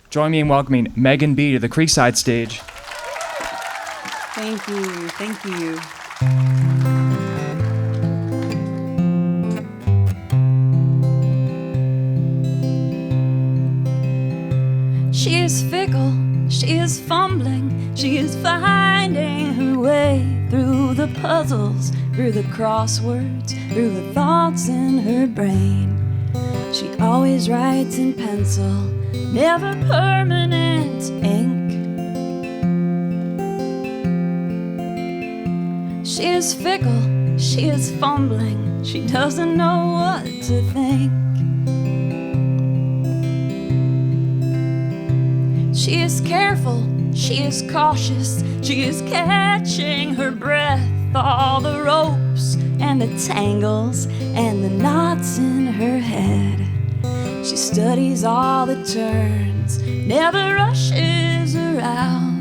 Join me in welcoming Megan B. to the Creekside stage. Thank you, thank you. She is fickle, she is fumbling, she is finding her way through the puzzles, through the crosswords, through the thoughts in her brain. She always writes in pencil, never permanent ink. She is fickle, she is fumbling, she doesn't know what to think. She is careful, she is cautious, she is catching her breath. All the ropes and the tangles and the knots in her head. She studies all the turns, never rushes around.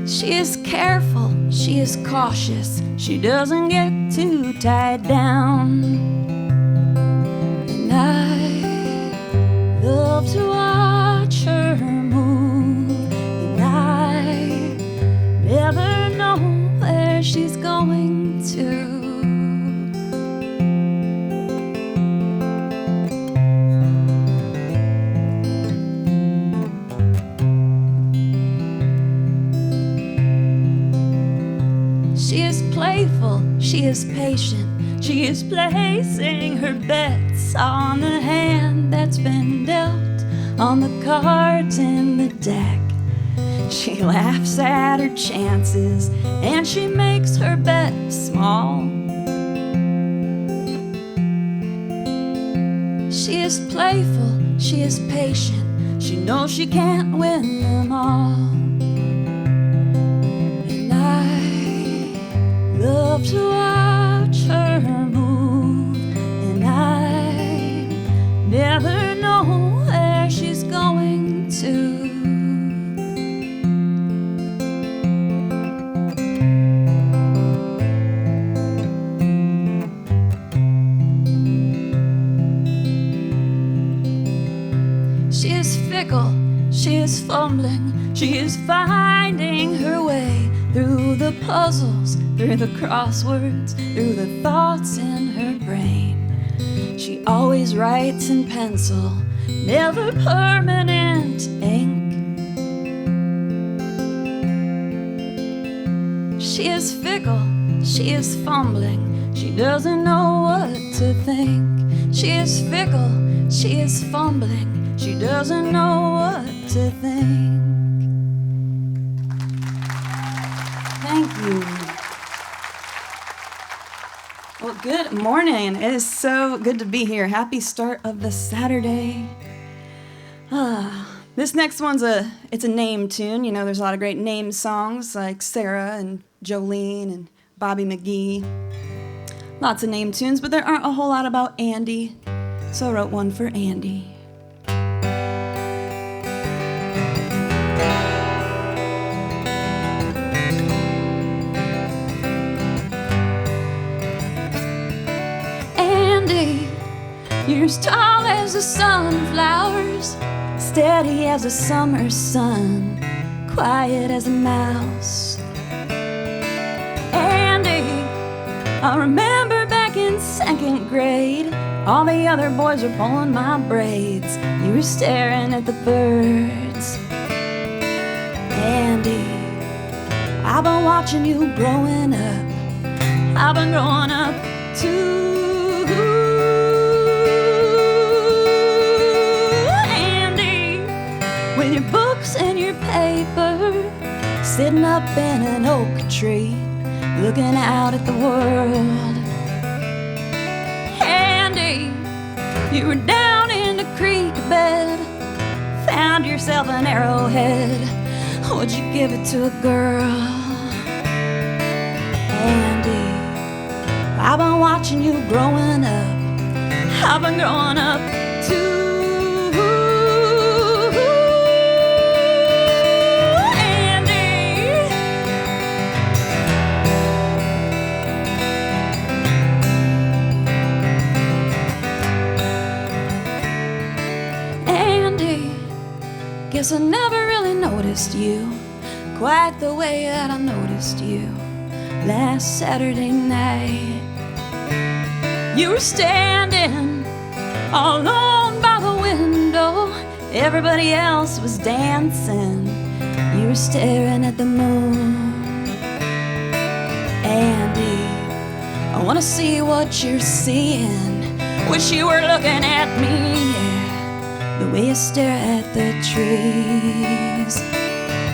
She is careful, she is cautious, she doesn't get too tied down. And I love to watch her move, and I never know where she's going to. She is playful, she is patient, she is placing her bets on the hand that's been dealt, on the cards in the deck. She laughs at her chances and she makes her bet small. She is playful, she is patient, she knows she can't win them all. And I love to watch her move, and I never know where she's going to. She is fickle, she is fumbling, she is finding her way through the puzzles, through the crosswords, through the thoughts in her brain. She always writes in pencil, never permanent ink. She is fickle, she is fumbling, she doesn't know what to think. She is fickle, she is fumbling, she doesn't know what to think. Thank you. Well, good morning. It is so good to be here. Happy start of the Saturday. This next one's it's a name tune. You know, there's a lot of great name songs like Sarah and Jolene and Bobby McGee. Lots of name tunes, but there aren't a whole lot about Andy, so I wrote one for Andy. You're as tall as the sunflowers, steady as a summer sun, quiet as a mouse. Andy, I remember back in second grade, all the other boys were pulling my braids. You were staring at the birds. Andy, I've been watching you growing up. I've been growing up too. With your books and your paper, sitting up in an oak tree, looking out at the world. Andy, you were down in the creek bed, found yourself an arrowhead. Would you give it to a girl? Andy, I've been watching you growing up. I've been growing up too. guess I never really noticed you quite the way that I noticed you last Saturday night. You were standing all alone by the window. Everybody else was dancing. You were staring at the moon. Andy, I wanna see what you're seeing. Wish you were looking at me, yeah, the way you stare at the trees.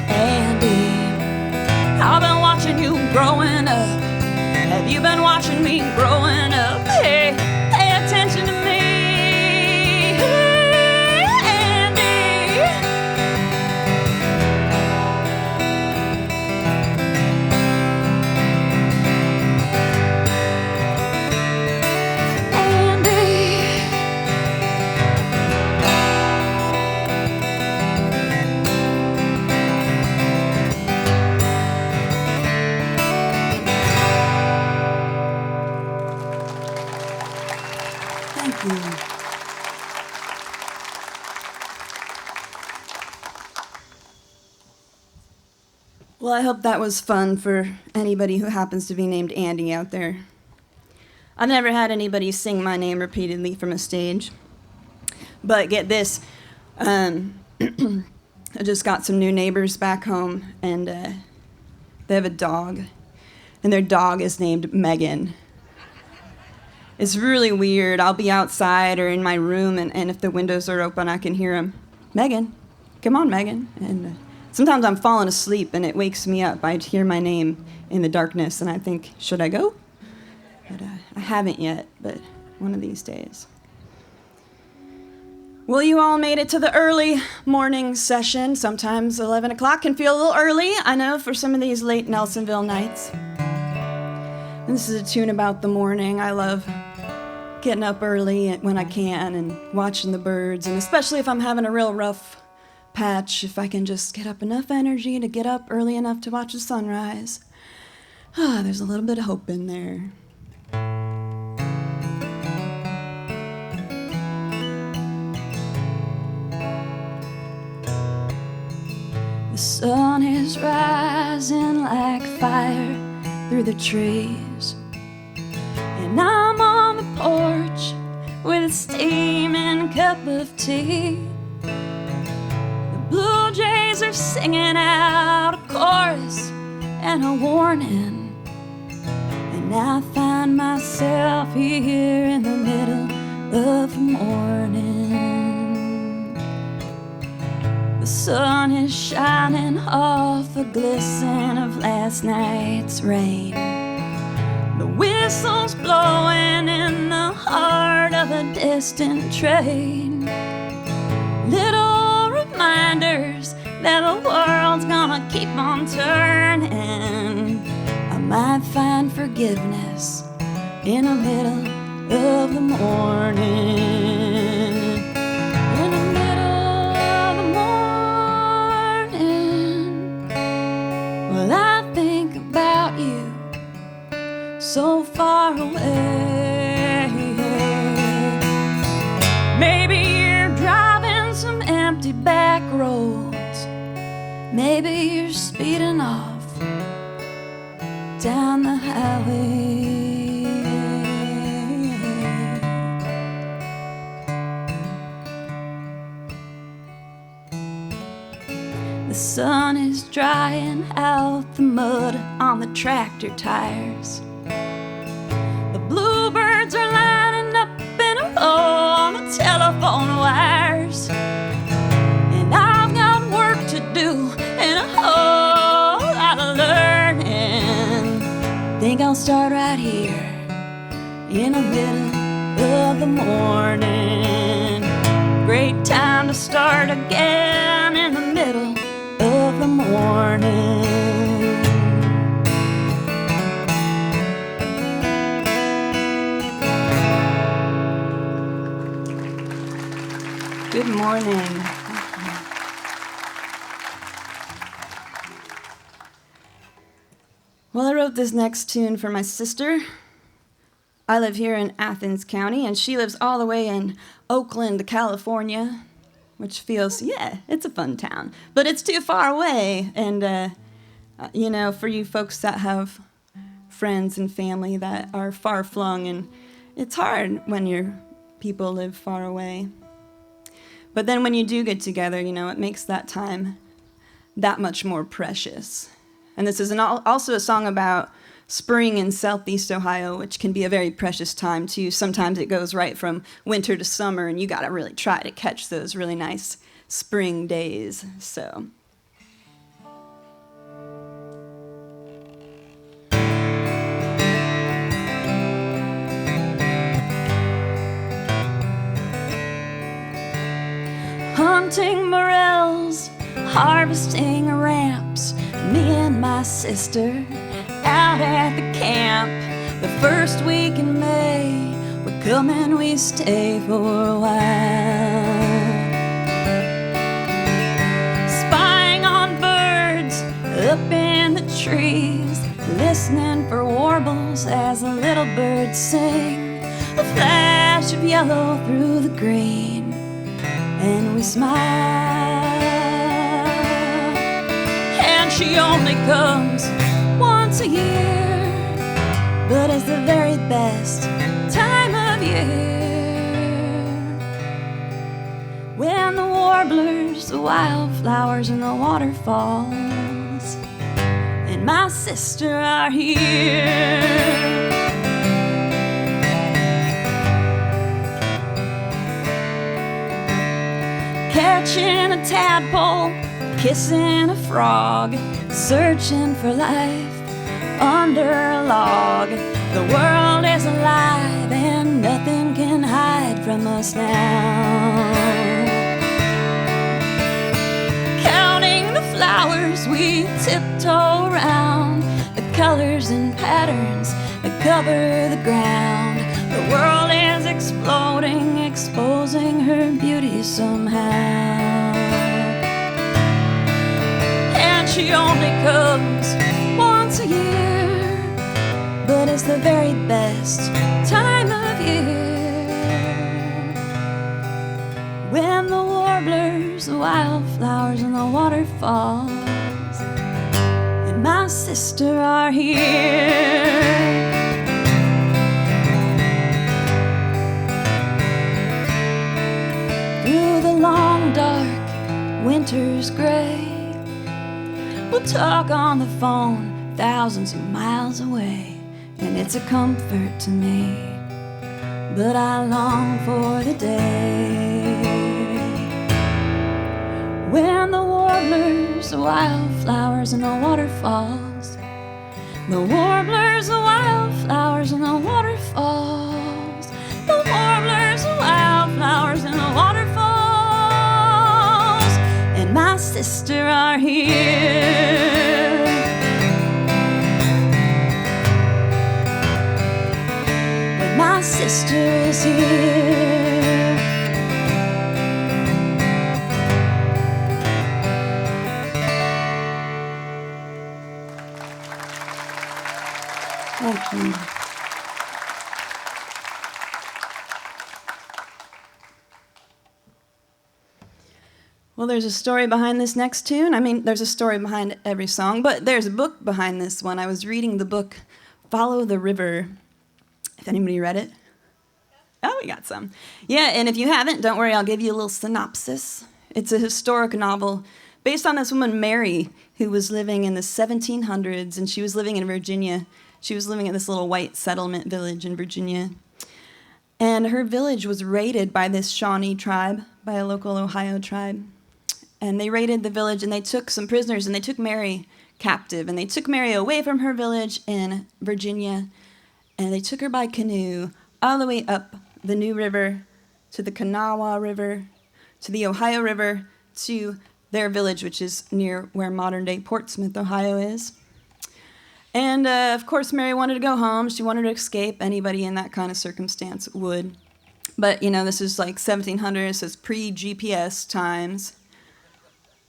Andy, I've been watching you growing up. Have you been watching me growing up? Hey, pay attention to me. Hey, Andy. Well, I hope that was fun for anybody who happens to be named Andy out there. I've never had anybody sing my name repeatedly from a stage. But get this, I just got some new neighbors back home, and they have a dog, and their dog is named Megan. It's really weird. I'll be outside or in my room, and if the windows are open, I can hear him, Megan, come on, Megan. And sometimes I'm falling asleep, and it wakes me up. I hear my name in the darkness, and I think, should I go? But I haven't yet, but one of these days. Well, you all made it to the early morning session. Sometimes 11 o'clock can feel a little early, I know, for some of these late Nelsonville nights. And this is a tune about the morning. I love getting up early when I can and watching the birds, and especially if I'm having a real rough patch, if I can just get up enough energy to get up early enough to watch the sunrise. There's a little bit of hope in there. The sun is rising like fire through the trees, and I'm on the porch with a steaming cup of tea. The blue jays are singing out a chorus and a warning, and I find myself here in the middle of the morning. The sun is shining off the glisten of last night's rain. The whistle's blowing in the heart of a distant train. Little reminders that the world's gonna keep on turning. I might find forgiveness in the middle of the morning. In the middle of the morning. Well, I think about you so far away. Maybe you're driving some empty back roads. Maybe you're speeding off down the highway. The sun is drying out the mud on the tractor tires. The bluebirds are lining up in a row on the telephone wires. And I've got work to do and a whole lot of learning. Think I'll start right here in the middle of the morning. Great time to start again in the middle of the morning. Good morning. Well, I wrote this next tune for my sister. I live here in Athens County, and she lives all the way in Oakland, California. which feels, yeah, it's a fun town. But it's too far away. And, you know, for you folks that have friends and family that are far-flung, and it's hard when your people live far away. But then when you do get together, you know, it makes that time that much more precious. And this is also a song about spring in Southeast Ohio, which can be a very precious time, too. Sometimes it goes right from winter to summer, and you got to really try to catch those really nice spring days. So... hunting morels, harvesting ramps, me and my sister out at the camp. The first week in May, we come and we stay for a while, spying on birds up in the trees, listening for warbles as the little birds sing, a flash of yellow through the green, and we smile. And she only comes once a year, but it's the very best time of year, when the warblers, the wildflowers, and the waterfalls and my sister are here. Catching a tadpole, kissing a frog, searching for life under a log. The world is alive and nothing can hide from us now. Counting the flowers we tiptoe around, the colors and patterns that cover the ground. The world is exploding, exposing her beauty somehow. And she only comes once a year, but it's the very best time of year, when the warblers, the wildflowers, and the waterfalls and my sister are here. Through the long dark winter's gray, we'll talk on the phone thousands of miles away, and it's a comfort to me, but I long for the day when the warblers, the wildflowers, and the waterfalls, the warblers, the wildflowers, and the waterfalls, the warblers, the wildflowers, and the waterfalls, and my sister are here. But my sister is here. Thank you. Well, there's a story behind this next tune. I mean, there's a story behind every song, but there's a book behind this one. I was reading the book Follow the River. If anybody read it? Oh, we got some. Yeah, and if you haven't, don't worry, I'll give you a little synopsis. It's a historic novel based on this woman, Mary, who was living in the 1700s, and she was living in Virginia. She was living in this little white settlement village in Virginia. And her village was raided by this Shawnee tribe, by a local Ohio tribe. And they raided the village, and they took some prisoners, and they took Mary captive. And they took Mary away from her village in Virginia, and they took her by canoe all the way up the New River to the Kanawha River, to the Ohio River, to their village, which is near where modern-day Portsmouth, Ohio is. And, of course, Mary wanted to go home. She wanted to escape. Anybody in that kind of circumstance would. But, you know, this is like 1700s, so it's pre-GPS times.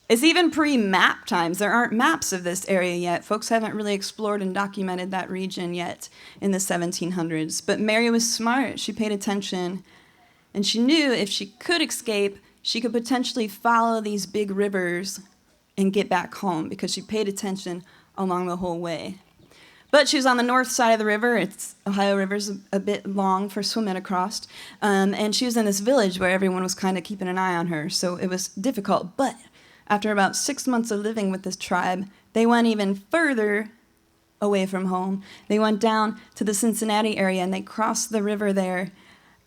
It's even pre-map times. There aren't maps of this area yet. Folks haven't really explored and documented that region yet in the 1700s. But Mary was smart. She paid attention. And she knew if she could escape, she could potentially follow these big rivers and get back home because she paid attention along the whole way. But she was on the north side of the river. Ohio River's a bit long for swimming across. And she was in this village where everyone was kind of keeping an eye on her, so it was difficult. But after about 6 months of living with this tribe, they went even further away from home. They went down to the Cincinnati area, and they crossed the river there,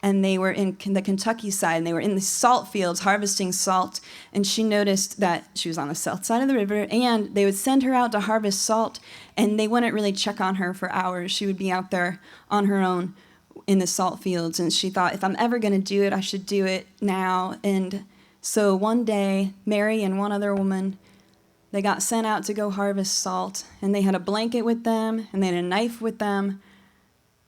and they were in the Kentucky side, and they were in the salt fields harvesting salt, and she noticed that she was on the south side of the river, and they would send her out to harvest salt, and they wouldn't really check on her for hours. She would be out there on her own in the salt fields, and she thought, if I'm ever going to do it, I should do it now. And so one day, Mary and one other woman, they got sent out to go harvest salt, and they had a blanket with them, and they had a knife with them,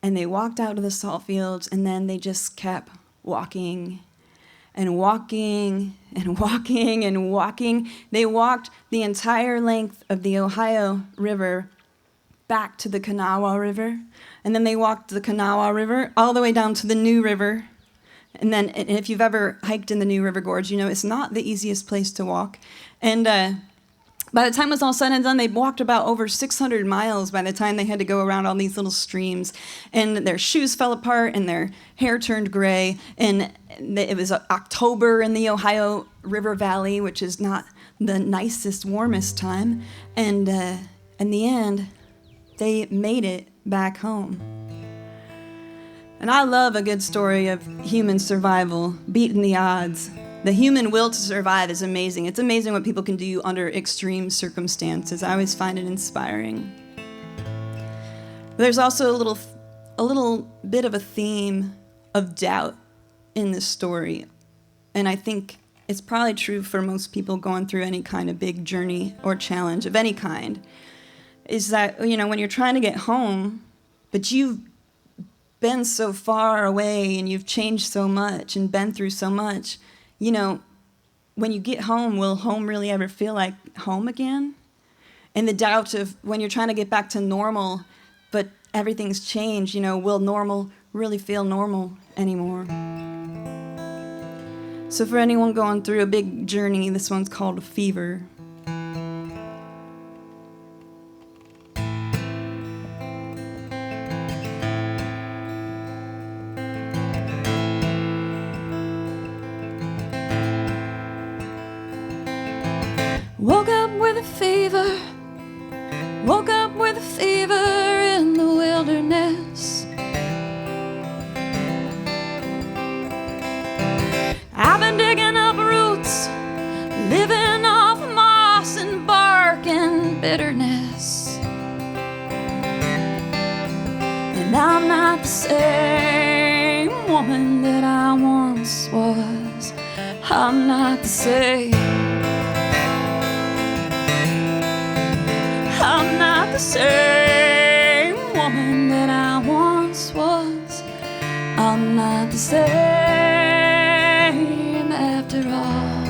and they walked out to the salt fields, and then they just kept walking and walking and walking and walking. They walked the entire length of the Ohio River back to the Kanawha River, and then they walked the Kanawha River all the way down to the New River. And then, and if you've ever hiked in the New River Gorge, you know it's not the easiest place to walk. And by the time it was all said and done, they'd walked about over 600 miles by the time they had to go around all these little streams. And their shoes fell apart and their hair turned gray. And it was October in the Ohio River Valley, which is not the nicest, warmest time. And in the end, they made it back home. And I love a good story of human survival, beating the odds. The human will to survive is amazing. It's amazing what people can do under extreme circumstances. I always find it inspiring. But there's also a little bit of a theme of doubt in this story. And I think it's probably true for most people going through any kind of big journey or challenge of any kind, is that, you know, when you're trying to get home, but you've been so far away and you've changed so much and been through so much, you know, when you get home, will home really ever feel like home again? And the doubt of when you're trying to get back to normal, but everything's changed, you know, will normal really feel normal anymore? So for anyone going through a big journey, this one's called a fever. Woke up with a fever, woke up with a fever in the wilderness. I've been digging up roots, living off moss and bark and bitterness. And I'm not the same woman that I once was. I'm not the same. I'm not the same woman that I once was. I'm not the same after all.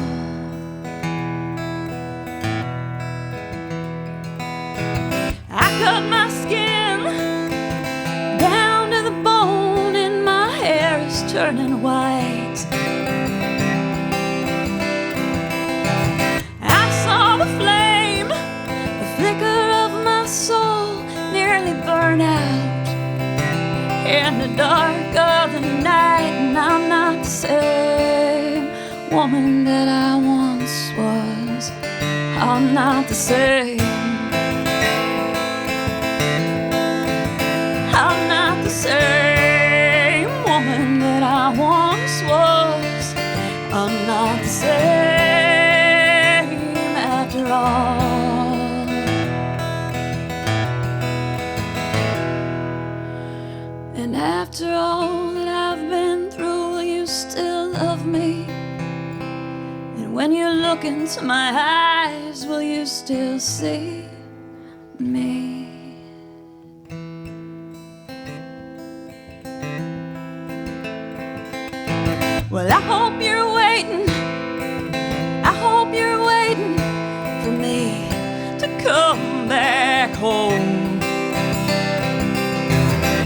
I cut my skin down to the bone and my hair is turning white. I saw the flame, the flicker of my soul nearly burn out in the dark of the night. And I'm not the same woman that I once was. I'm not the same. I'm not the same woman that I once was. I'm not the same after all. And after all that I've been through, will you still love me? And when you look into my eyes, will you still see me? Well, I hope you're waiting, I hope you're waiting for me to come back home.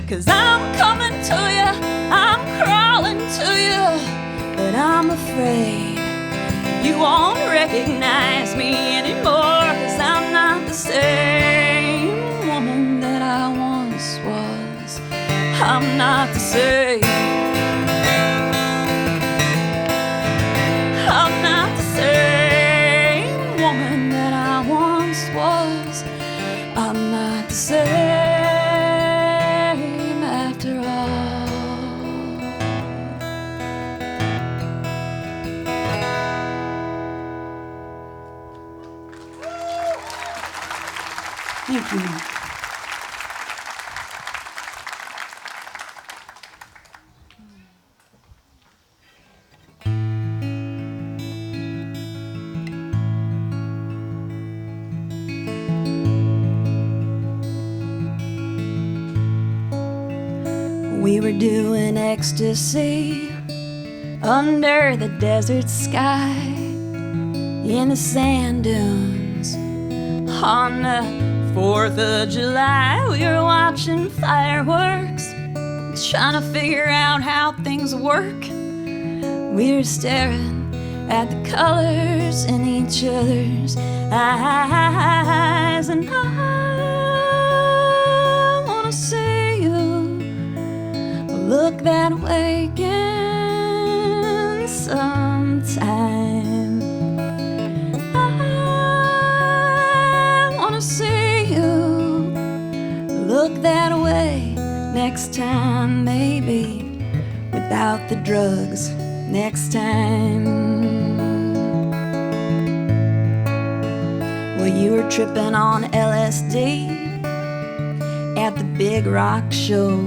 'Cause I'm coming to you, I'm crawling to you, but I'm afraid won't recognize me anymore, 'cause I'm not the same woman that I once was. I'm not the same. I'm not the same woman that I once was. I'm not the same after all. Thank you. We were doing ecstasy under the desert sky, in the sand dunes on the 4th of July. We were watching fireworks, trying to figure out how things work. We were staring at the colors in each other's eyes, and I wanna see you look that way again sometime. I wanna see you look that way next time, maybe without the drugs next time. Well, you were tripping on LSD at the big rock show.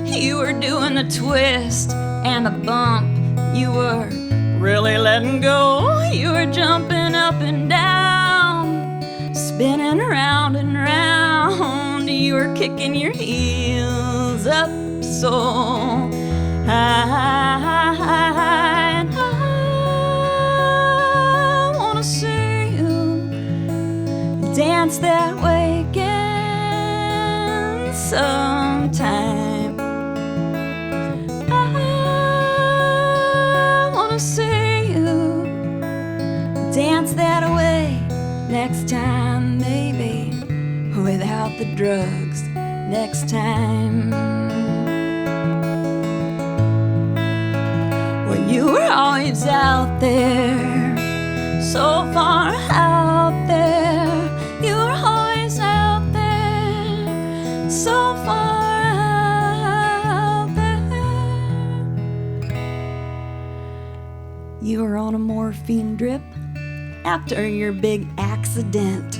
You were doing the twist and the bump. You were really letting go. You were jumping up and down, spinning round and round. You were kicking your heels up so high. And I wanna see you dance that way again sometime. See you dance that way next time, maybe without the drugs next time. Well, you were always out there, so far out there. You were always out there, so far. You were on a morphine drip after your big accident.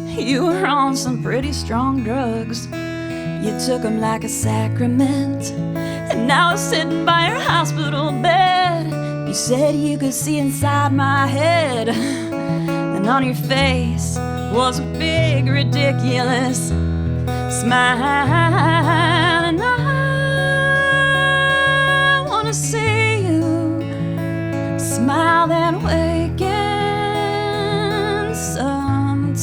You were on some pretty strong drugs. You took them like a sacrament. And now sitting by your hospital bed, you said you could see inside my head. And on your face was a big, ridiculous smile. And I wanna see smile that way again sometime.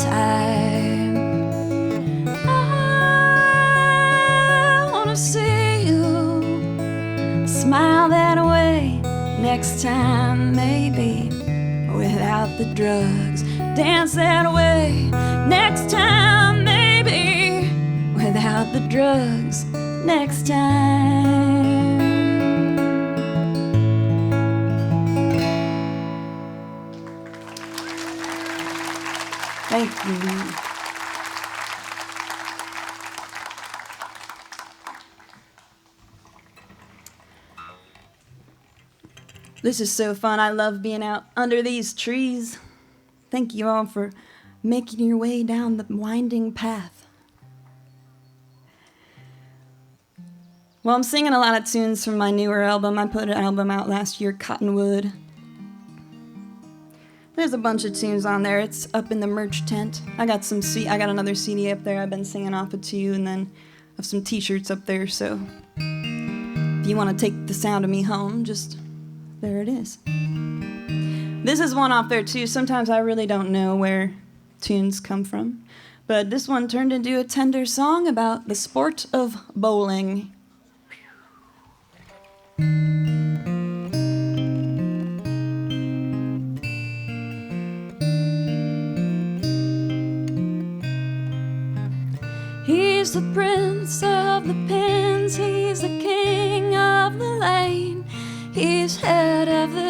I wanna see you smile that way next time, maybe without the drugs. Dance that way next time, maybe without the drugs next time. Thank you. This is so fun. I love being out under these trees. Thank you all for making your way down the winding path. Well, I'm singing a lot of tunes from my newer album. I put an album out last year, Cottonwood. There's a bunch of tunes on there. It's up in the merch tent. I got another CD up there I've been singing off of too, and then I have some t-shirts up there, so if you want to take the sound of me home, just there it is. This is one off there too. Sometimes I really don't know where tunes come from, but this one turned into a tender song about the sport of bowling.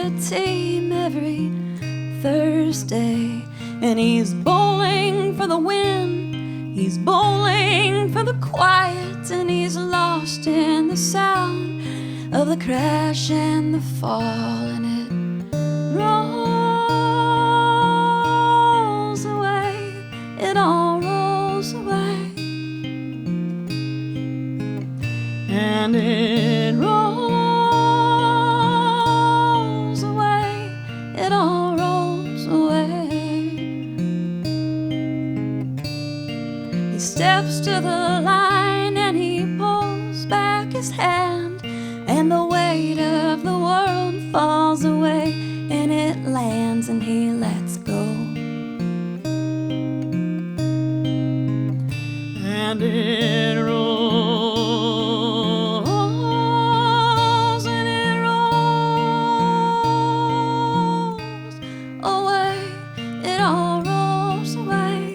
a team every Thursday. And he's bowling for the win, he's bowling for the quiet, and he's lost in the sound of the crash and the fall, and it rolls away, it all rolls away, and it rolls away, it all rolls away. He steps to the line and he pulls back his hand, and the weight of the world falls away, and it lands and he lets go. And it rolls and it rolls away, it all rolls away,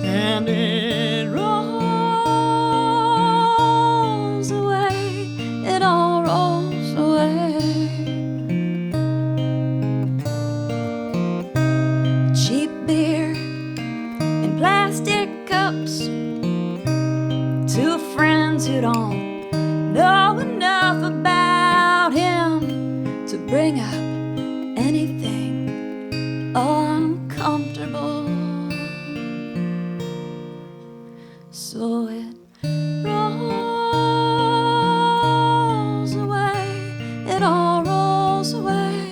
and it rolls away, it all rolls away. Cheap beer in plastic cups, two friends who don't know enough about him to bring up anything uncomfortable. So it rolls away, it all rolls away,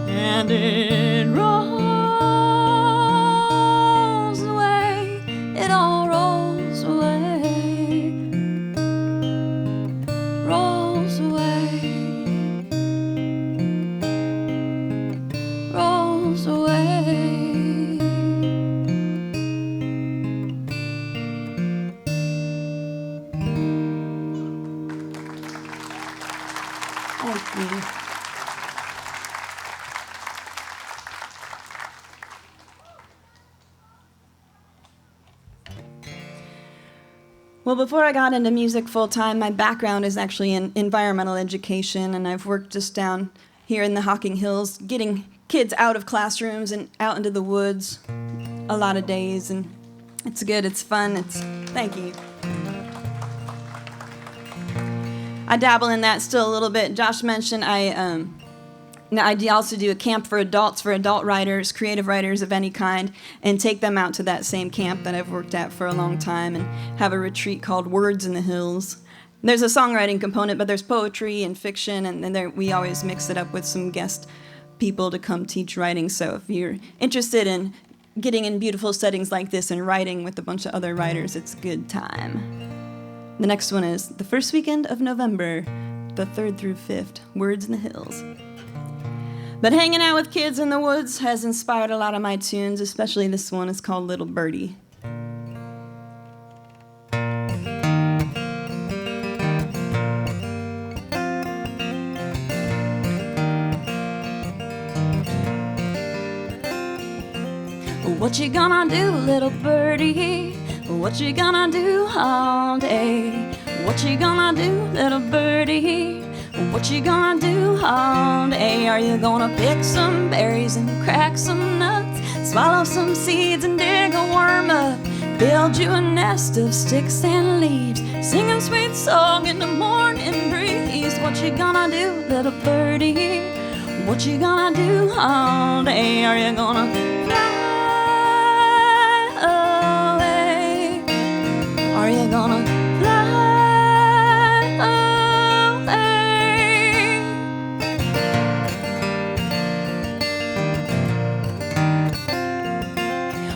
and it rolls away, it all rolls away, rolls away, rolls away. Thank you. Well, before I got into music full time, my background is actually in environmental education, and I've worked just down here in the Hocking Hills, getting kids out of classrooms and out into the woods a lot of days, and it's good, it's fun, thank you. I dabble in that still a little bit. Josh mentioned I also do a camp for adults, for adult writers, creative writers of any kind, and take them out to that same camp that I've worked at for a long time, and have a retreat called Words in the Hills. There's a songwriting component, but there's poetry and fiction, and then we always mix it up with some guest people to come teach writing. So if you're interested in getting in beautiful settings like this and writing with a bunch of other writers, it's a good time. The next one is the first weekend of November, the 3rd through 5th, Words in the Hills. But hanging out with kids in the woods has inspired a lot of my tunes, especially this one. It's called Little Birdie. What you gonna do, little birdie? What you gonna do all day? What you gonna do, little birdie? What you gonna do all day? Are you gonna pick some berries and crack some nuts, swallow some seeds and dig a worm up, build you a nest of sticks and leaves, sing a sweet song in the morning breeze? What you gonna do, little birdie? What you gonna do all day? Are you gonna fly away? Are you gonna fly away?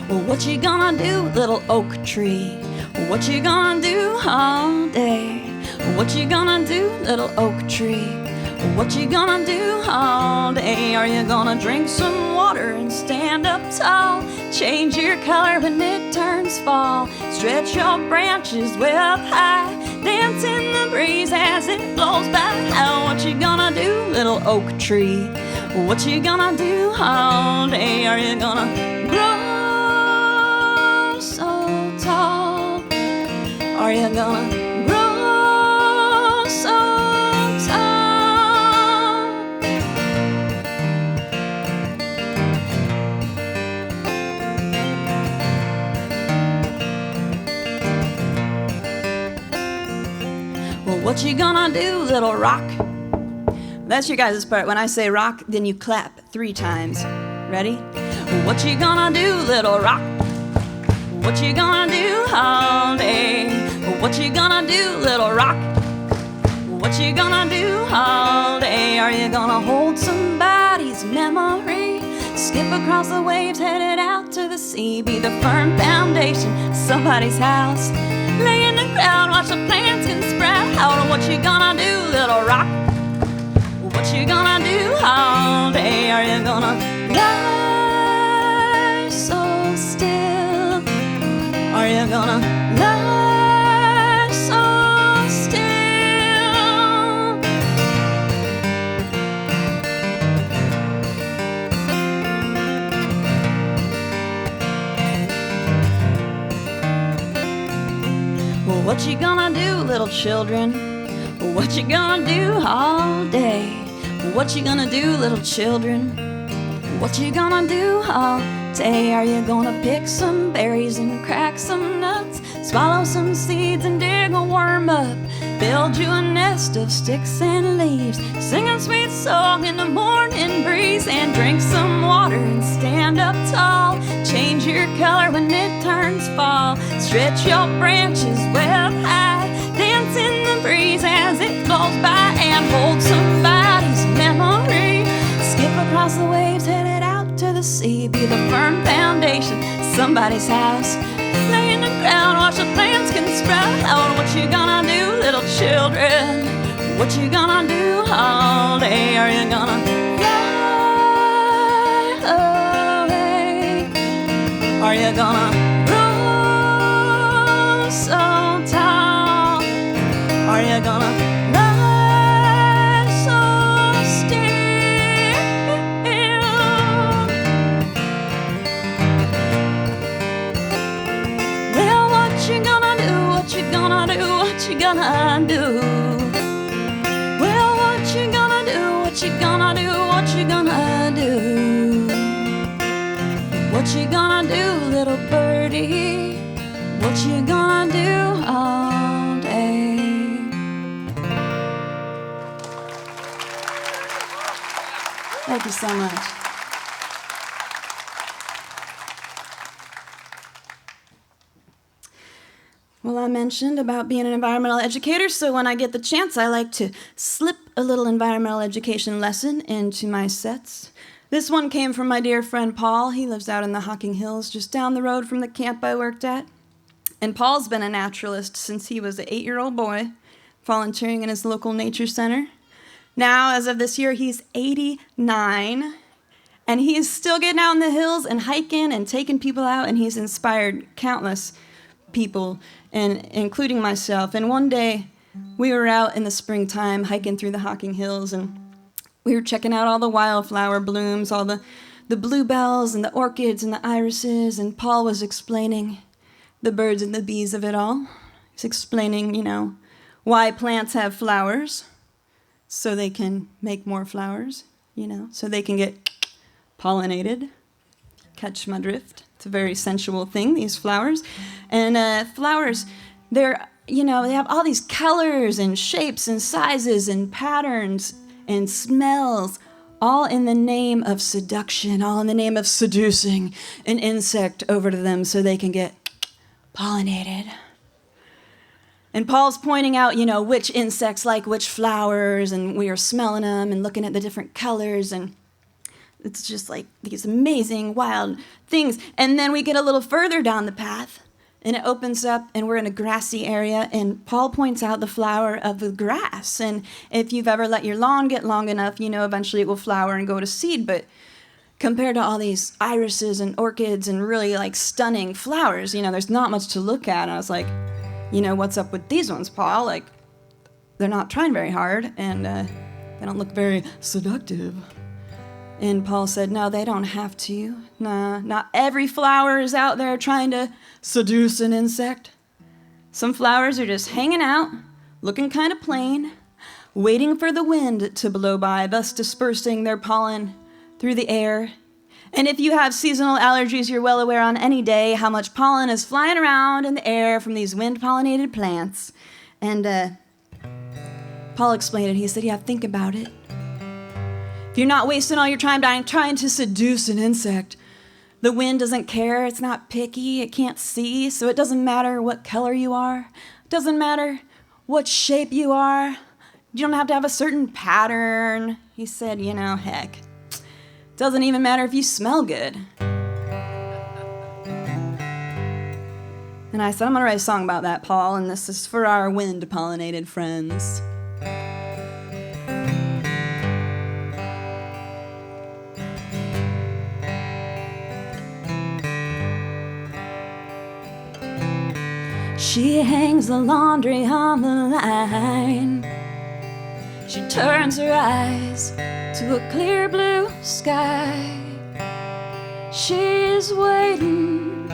Well, what you gonna do, little oak tree? What you gonna do all day? What you gonna do, little oak tree? What you gonna do all day? Are you gonna drink some water and stand up tall, change your color when it turns fall, stretch your branches way up high, dance in the breeze as it blows by? What you gonna do, little oak tree? What you gonna do all day? Are you gonna grow so tall? Are you gonna grow Well, what you gonna do, little rock? That's your guys' part. When I say rock, then you clap 3 times. Ready? Well, what you gonna do, little rock? What you gonna do all day? Well, what you gonna do, little rock? What you gonna do all day? Are you gonna hold somebody's memory? Skip across the waves, headed out to the sea. Be the firm foundation of somebody's house. Lay in the ground, watch the plants can sprout out. What you gonna do, little rock? What you gonna do all day? Are you gonna lie so still? Are you gonna lie so still? Well, what you gonna do, little children? What you gonna do all day? What you gonna do, little children? What you gonna do all day? Are you gonna pick some berries and crack some nuts? Swallow some seeds and dig a worm up? Build you a nest of sticks and leaves? Sing a sweet song in the morning breeze? And drink some water and stand up tall? Change your color when it turns fall? Stretch your branches well high? Dance in the breeze as it blows by? And hold somebody's memory? Skip across the waves, headed out to the sea. Be the firm foundation of somebody's house. Lay in the ground, watch the plants can sprout out. What you gonna do, little children? What you gonna do all day? Are you gonna fly away? Are you gonna grow so tall? Are you gonna lie so still? Well, what you gonna do? What you gonna do? What you gonna do? Well, what you gonna do? What you gonna do? What you gonna do? What you gonna do, little birdie? What you gonna do all day? Thank you so much. Well, I mentioned about being an environmental educator, so when I get the chance, I like to slip a little environmental education lesson into my sets. This one came from my dear friend Paul. He lives out in the Hocking Hills, just down the road from the camp I worked at. And Paul's been a naturalist since he was an 8-year-old boy, volunteering in his local nature center. Now, as of this year, he's 89, and he is still getting out in the hills and hiking and taking people out, and he's inspired countless people, and including myself. And one day, we were out in the springtime hiking through the Hocking Hills, and we were checking out all the wildflower blooms, all the bluebells and the orchids and the irises, and Paul was explaining the birds and the bees of it all. He's explaining, why plants have flowers, so they can make more flowers, so they can get pollinated. Catch my drift. It's a very sensual thing, these flowers. And flowers, they have all these colors and shapes and sizes and patterns and smells, all in the name of seduction, all in the name of seducing an insect over to them so they can get pollinated. And Paul's pointing out, which insects like which flowers, and we are smelling them and looking at the different colors, and it's just like these amazing, wild things. And then we get a little further down the path, and it opens up, and we're in a grassy area, and Paul points out the flower of the grass. And if you've ever let your lawn get long enough, eventually it will flower and go to seed. But compared to all these irises and orchids and really, stunning flowers, there's not much to look at. And I was like, what's up with these ones, Paul? They're not trying very hard, and they don't look very seductive. And Paul said, no, they don't have to. Nah, not every flower is out there trying to seduce an insect. Some flowers are just hanging out, looking kind of plain, waiting for the wind to blow by, thus dispersing their pollen through the air. And if you have seasonal allergies, you're well aware on any day how much pollen is flying around in the air from these wind-pollinated plants. And Paul explained it. He said, yeah, think about it. If you're not wasting all your time trying to seduce an insect, the wind doesn't care, it's not picky, it can't see, so it doesn't matter what color you are. It doesn't matter what shape you are. You don't have to have a certain pattern. He said, heck, it doesn't even matter if you smell good. And I said, I'm gonna write a song about that, Paul, and this is for our wind-pollinated friends. She hangs the laundry on the line. She turns her eyes to a clear blue sky. She's waiting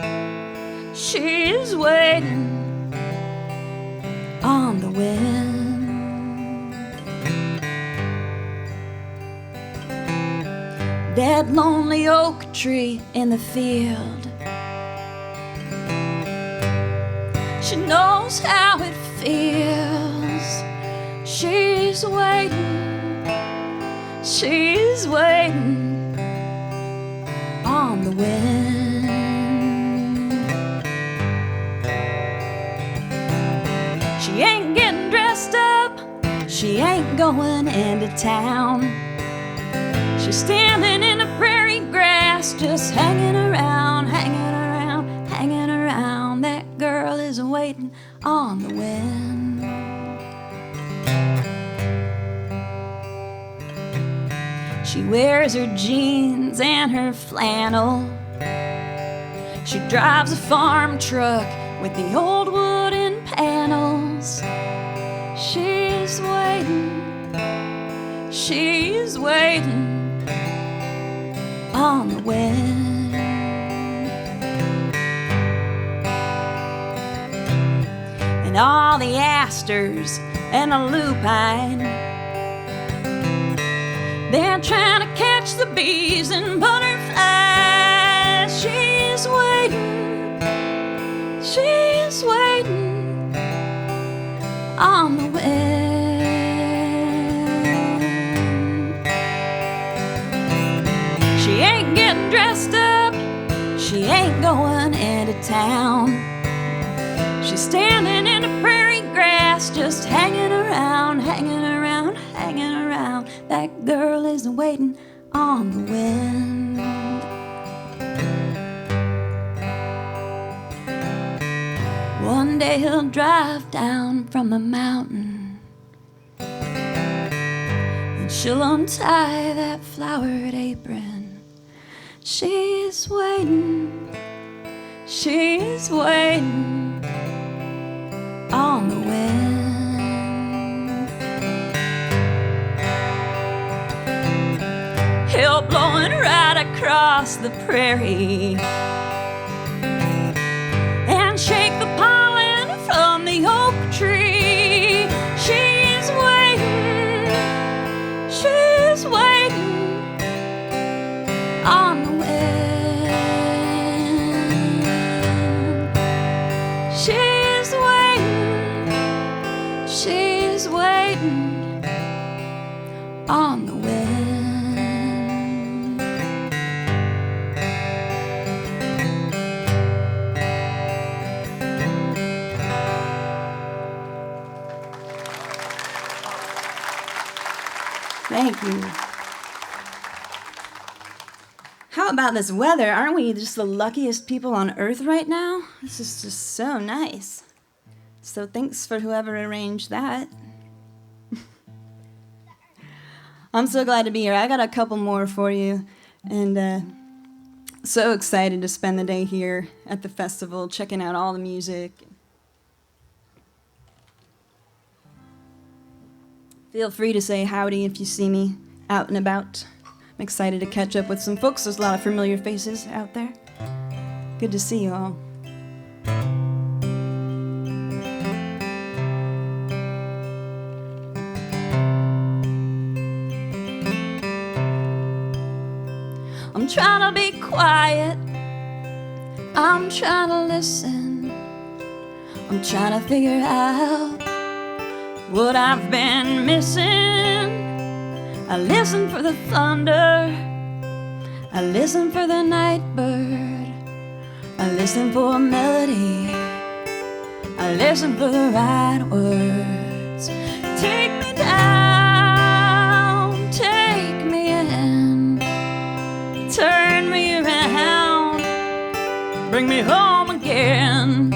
on the wind. That lonely oak tree in the field, she knows how it feels. She's waiting on the wind. She ain't getting dressed up, she ain't going into town. She's standing in the prairie grass, just hanging around. That girl is waiting on the wind. She wears her jeans and her flannel. She drives a farm truck with the old wooden panels. She's waiting on the wind. And all the asters and the lupine, they're trying to catch the bees and butterflies. She's waiting on the wind. She ain't getting dressed up, she ain't going into town. She's standing in the prairie grass, just hanging around. That girl is waiting on the wind. One day he'll drive down from the mountain, and she'll untie that flowered apron. She's waiting on the wind. He'll blowing right across the prairie and shake the pollen from the oak tree. She's waiting on the wind. She's waiting on the wind. Thank you. How about this weather? Aren't we just the luckiest people on earth right now? This is just so nice. So thanks for whoever arranged that. I'm so glad to be here. I got a couple more for you, and so excited to spend the day here at the festival, checking out all the music. Feel free to say howdy if you see me out and about. I'm excited to catch up with some folks. There's a lot of familiar faces out there. Good to see you all. I'm trying to be quiet, I'm trying to listen, I'm trying to figure out what I've been missing. I listen for the thunder, I listen for the night bird, I listen for a melody, I listen for the right words. Take me down, take me in, turn me around, bring me home again.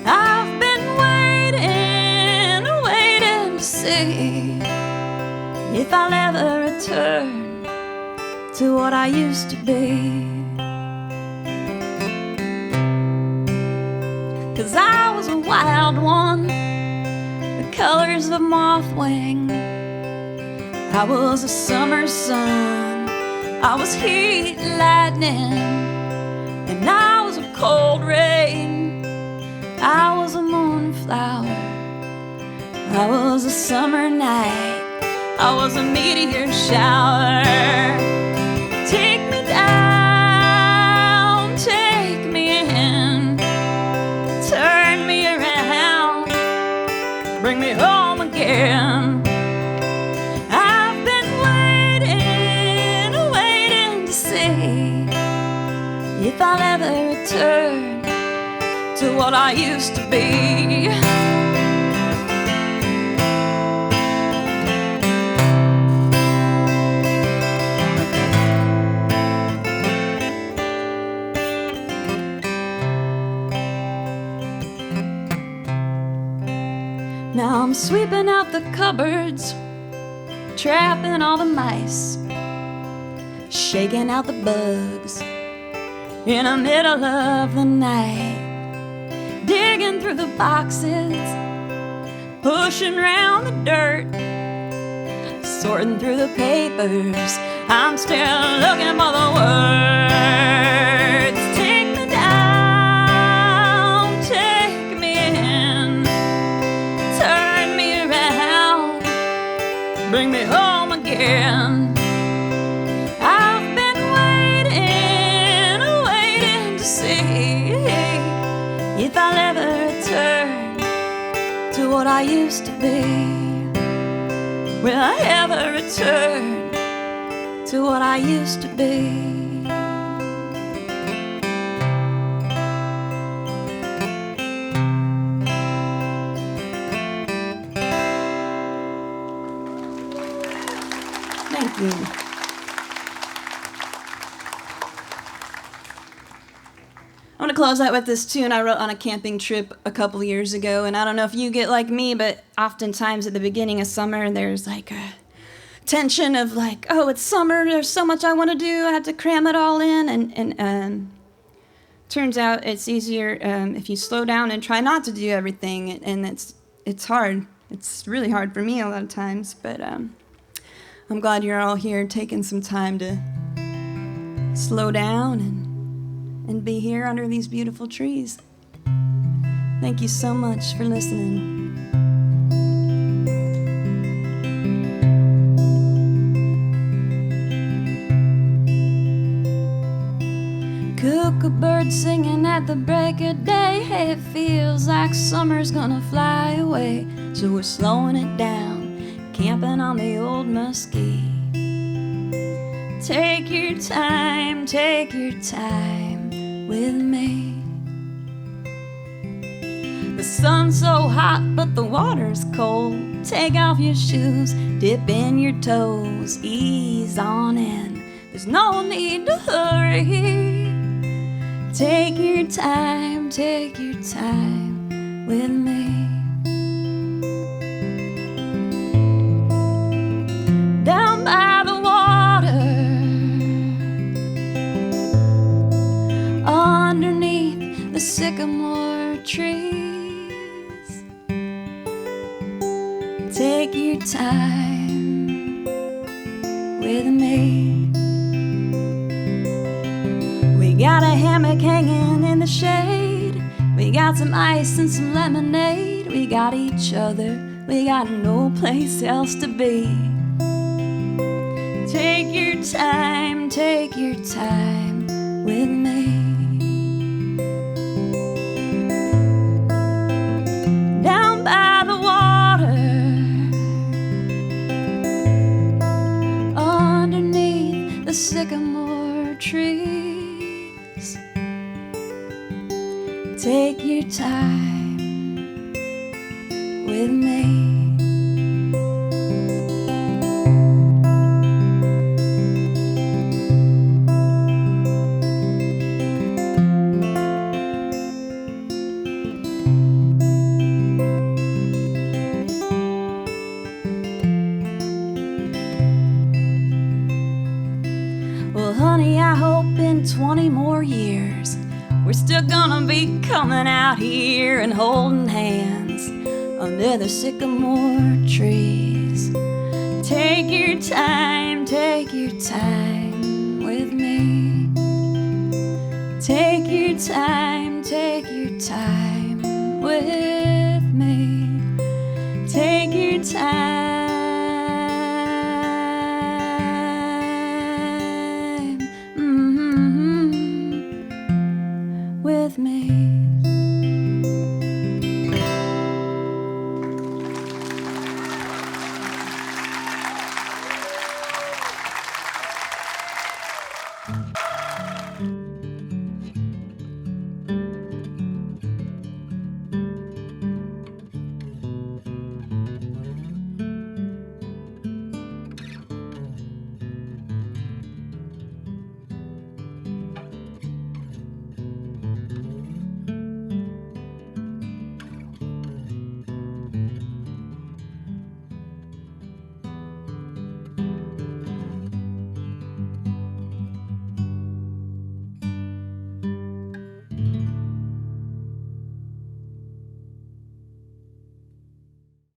I've been waiting to see if I'll ever return to what I used to be. 'Cause I was a wild one, the colors of mothwing. I was a summer sun, I was heat and lightning, and I was a cold rain. I was a moonflower, I was a summer night, I was a meteor shower. Take me down, take me in, turn me around, bring me home again. I've been waiting to see if I'll ever return to what I used to be. Now I'm sweeping out the cupboards, trapping all the mice, shaking out the bugs in the middle of the night, digging through the boxes, pushing around the dirt, sorting through the papers. I'm still looking for the words. Take me down, take me in, turn me around, bring me home again. I've been waiting to see if I'll ever return to what I used to be. Will I ever return to what I used to be? Thank you. I want to close out with this tune I wrote on a camping trip a couple years ago, and I don't know if you get like me, but oftentimes at the beginning of summer there's like a tension of like, oh, it's summer, there's so much I want to do, I have to cram it all in, and turns out it's easier if you slow down and try not to do everything, and it's hard. It's really hard for me a lot of times, but I'm glad you're all here taking some time to slow down and be here under these beautiful trees. Thank you so much for listening. Cuckoo-bird singing at the break of day. Hey, it feels like summer's gonna fly away, so we're slowing it down, camping on the old muskie. Take your time with me. The sun's so hot, but the water's cold. Take off your shoes, dip in your toes, ease on in. There's no need to hurry. Take your time with me. Down by the water, underneath the sycamore trees. Take your time with me. We got a hammock hanging in the shade. We got some ice and some lemonade. We got each other, we got no place else to be. Take your time with me. Down by the water, We're still gonna be coming out here and holding hands under the sycamore trees. Take your time with me. Take your time with me. Take your time.